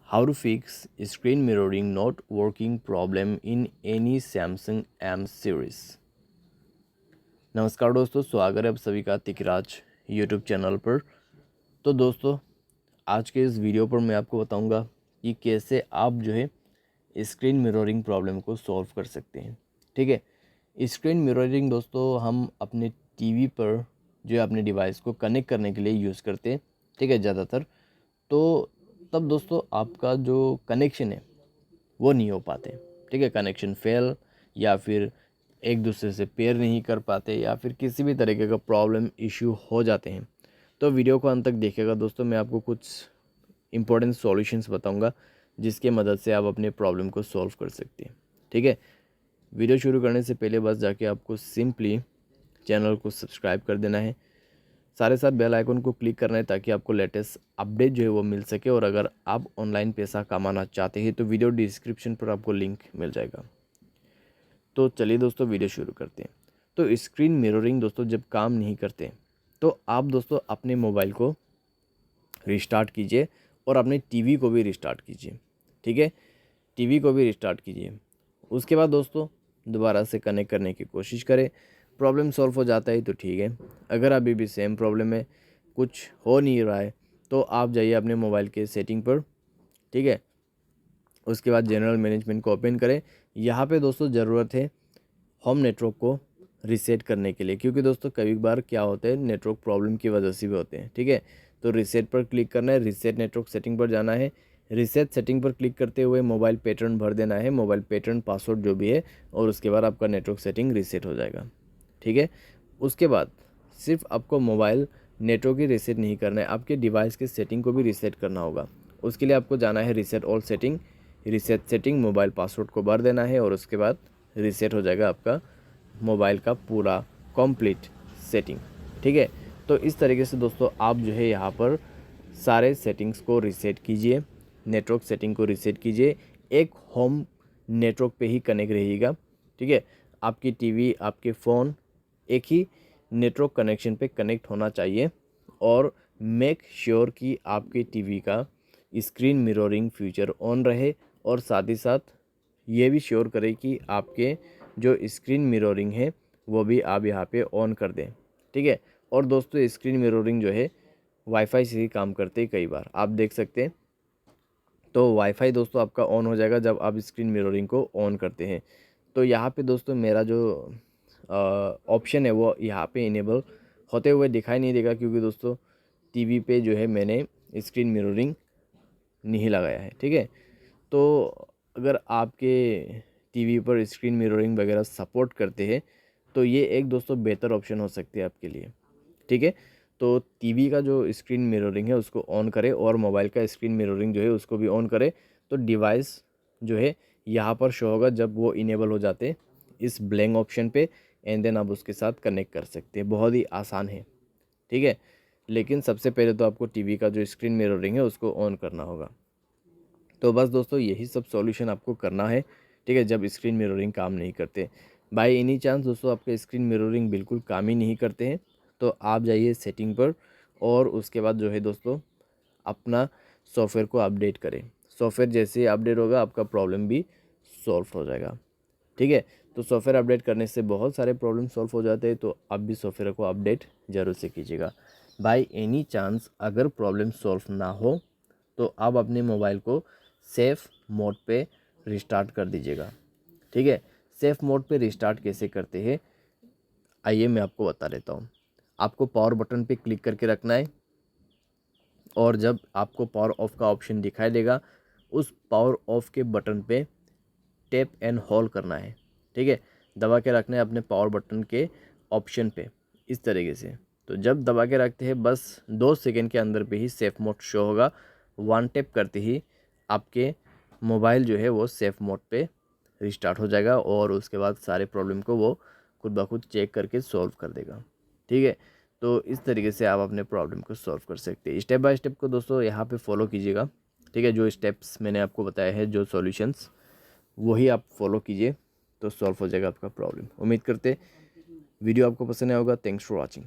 How to fix screen mirroring not working problem in any Samsung M series। नमस्कार दोस्तों, स्वागत है आप सभी का तिकराज यूट्यूब चैनल पर। तो दोस्तों, आज के इस वीडियो पर मैं आपको बताऊंगा कि कैसे आप जो है स्क्रीन मिररिंग प्रॉब्लम को सॉल्व कर सकते हैं। ठीक है, स्क्रीन मिररिंग दोस्तों हम अपने टीवी पर जो है अपने डिवाइस को कनेक्ट करने के लिए यूज़ करते हैं। ठीक है, ज़्यादातर तो तब दोस्तों आपका जो कनेक्शन है वो नहीं हो पाते। ठीक है, कनेक्शन फेल या फिर एक दूसरे से पेयर नहीं कर पाते या फिर किसी भी तरीके का प्रॉब्लम इश्यू हो जाते हैं। तो वीडियो को अंत तक देखिएगा दोस्तों, मैं आपको कुछ इंपॉर्टेंट सॉल्यूशंस बताऊंगा जिसके मदद से आप अपने प्रॉब्लम को सॉल्व कर सकते हैं। ठीक है, वीडियो शुरू करने से पहले बस जाके आपको सिंपली चैनल को सब्सक्राइब कर देना है, सारे साथ बेल आइकन को क्लिक करना है ताकि आपको लेटेस्ट अपडेट जो है वो मिल सके। और अगर आप ऑनलाइन पैसा कमाना चाहते हैं तो वीडियो डिस्क्रिप्शन पर आपको लिंक मिल जाएगा। तो चलिए दोस्तों, वीडियो शुरू करते हैं। तो स्क्रीन मिररिंग दोस्तों जब काम नहीं करते तो आप दोस्तों अपने मोबाइल को रिस्टार्ट कीजिए और अपने टीवी को भी रिस्टार्ट कीजिए। ठीक है, टीवी को भी रिस्टार्ट कीजिए। उसके बाद दोस्तों दोबारा से कनेक्ट करने की कोशिश करें। प्रॉब्लम सॉल्व हो जाता है तो ठीक है, अगर अभी भी सेम प्रॉब्लम है, कुछ हो नहीं रहा है, तो आप जाइए अपने मोबाइल के सेटिंग पर। ठीक है, उसके बाद जनरल मैनेजमेंट को ओपन करें। यहाँ पे दोस्तों ज़रूरत है होम नेटवर्क को रीसेट करने के लिए, क्योंकि दोस्तों कभी बार क्या होता है नेटवर्क प्रॉब्लम की वजह से भी होते हैं। ठीक है, तो रीसेट पर क्लिक करना है, रीसेट नेटवर्क सेटिंग पर जाना है। रीसेट सेटिंग पर क्लिक करते हुए मोबाइल पैटर्न भर देना है, मोबाइल पैटर्न पासवर्ड जो भी है, और उसके बाद आपका नेटवर्क सेटिंग रीसेट हो जाएगा। ठीक है, उसके बाद सिर्फ आपको मोबाइल नेटवर्क ही रीसेट नहीं करना है, आपके डिवाइस के सेटिंग को भी रीसेट करना होगा। उसके लिए आपको जाना है reset all setting, reset setting, mobile password को भर देना है और उसके बाद रीसेट हो जाएगा आपका मोबाइल का पूरा कंप्लीट सेटिंग। ठीक है, तो इस तरीके से दोस्तों आप जो है यहाँ पर सारे सेटिंग्स को रीसेट कीजिए, नेटवर्क सेटिंग को रीसेट कीजिए। एक होम नेटवर्क पे ही कनेक्ट रहिएगा। ठीक है, आपकी टीवी, आपके फ़ोन एक ही नेटवर्क कनेक्शन पे कनेक्ट होना चाहिए। और मेक श्योर कि आपके टीवी का स्क्रीन मिररिंग फीचर ऑन रहे, और साथ ही साथ ये भी श्योर करें कि आपके जो स्क्रीन मिररिंग है वो भी आप यहाँ पे ऑन कर दें। ठीक है, और दोस्तों स्क्रीन मिररिंग जो है वाईफाई से ही काम करते हैं, कई बार आप देख सकते हैं। तो वाईफाई दोस्तों आपका ऑन हो जाएगा जब आप स्क्रीन मिररिंग को ऑन करते हैं। तो यहाँ पे दोस्तों मेरा जो ऑप्शन है वो यहाँ पे इनेबल होते हुए दिखाई नहीं देगा, क्योंकि दोस्तों टीवी पे जो है मैंने स्क्रीन मिररिंग नहीं लगाया है। ठीक है, तो अगर आपके टीवी पर स्क्रीन मिररिंग वगैरह सपोर्ट करते हैं तो ये एक दोस्तों बेहतर ऑप्शन हो सकती है आपके लिए। ठीक है, तो टीवी का जो स्क्रीन मिररिंग है उसको ऑन करें और मोबाइल का स्क्रीन मिररिंग जो है उसको भी ऑन करें, तो डिवाइस जो है यहाँ पर शो होगा जब वो इनेबल हो जाते इस ब्लैंक ऑप्शन पे, एंड देन आप उसके साथ कनेक्ट कर सकते हैं। बहुत ही आसान है। ठीक है, लेकिन सबसे पहले तो आपको टीवी का जो स्क्रीन मिररिंग है उसको ऑन करना होगा। तो बस दोस्तों यही सब सॉल्यूशन आपको करना है। ठीक है, जब स्क्रीन मिररिंग काम नहीं करते, बाय एनी चांस दोस्तों आपके स्क्रीन मिररिंग बिल्कुल काम ही नहीं करते हैं, तो आप जाइए सेटिंग पर और उसके बाद जो है दोस्तों अपना सॉफ्टवेयर को अपडेट करें। सॉफ्टवेयर जैसे ही अपडेट होगा आपका प्रॉब्लम भी सॉल्व हो जाएगा। ठीक है, तो सॉफ्टवेयर अपडेट करने से बहुत सारे प्रॉब्लम सॉल्व हो जाते हैं, तो आप भी सॉफ्टवेयर को अपडेट ज़रूर से कीजिएगा। बाय एनी चांस अगर प्रॉब्लम सॉल्व ना हो तो आप अपने मोबाइल को सेफ़ मोड पे रिस्टार्ट कर दीजिएगा। ठीक है, सेफ़ मोड पे रिस्टार्ट कैसे करते हैं आइए मैं आपको बता देता हूँ। आपको पावर बटन पे क्लिक करके रखना है, और जब आपको पावर ऑफ का ऑप्शन दिखाई देगा उस पावर ऑफ के बटन पे टैप एंड होल्ड करना है। ठीक है, दबा के रखना है अपने पावर बटन के ऑप्शन पे इस तरीके से। तो जब दबा के रखते हैं बस 2 सेकंड के अंदर पे ही सेफ़ मोड शो होगा। 1 टैप करते ही आपके मोबाइल जो है वो सेफ़ मोड पे रिस्टार्ट हो जाएगा, और उसके बाद सारे प्रॉब्लम को वो खुद ब खुद चेक करके सॉल्व कर देगा। ठीक है, तो इस तरीके से आप अपने प्रॉब्लम को सॉल्व कर सकते हैं। स्टेप बाय स्टेप को दोस्तों यहाँ पे फॉलो कीजिएगा। ठीक है, जो स्टेप्स मैंने आपको बताया है, जो सॉल्यूशंस, वही आप फॉलो कीजिए तो सॉल्व हो जाएगा आपका प्रॉब्लम। उम्मीद करते वीडियो आपको पसंद आया होगा। Thanks for watching.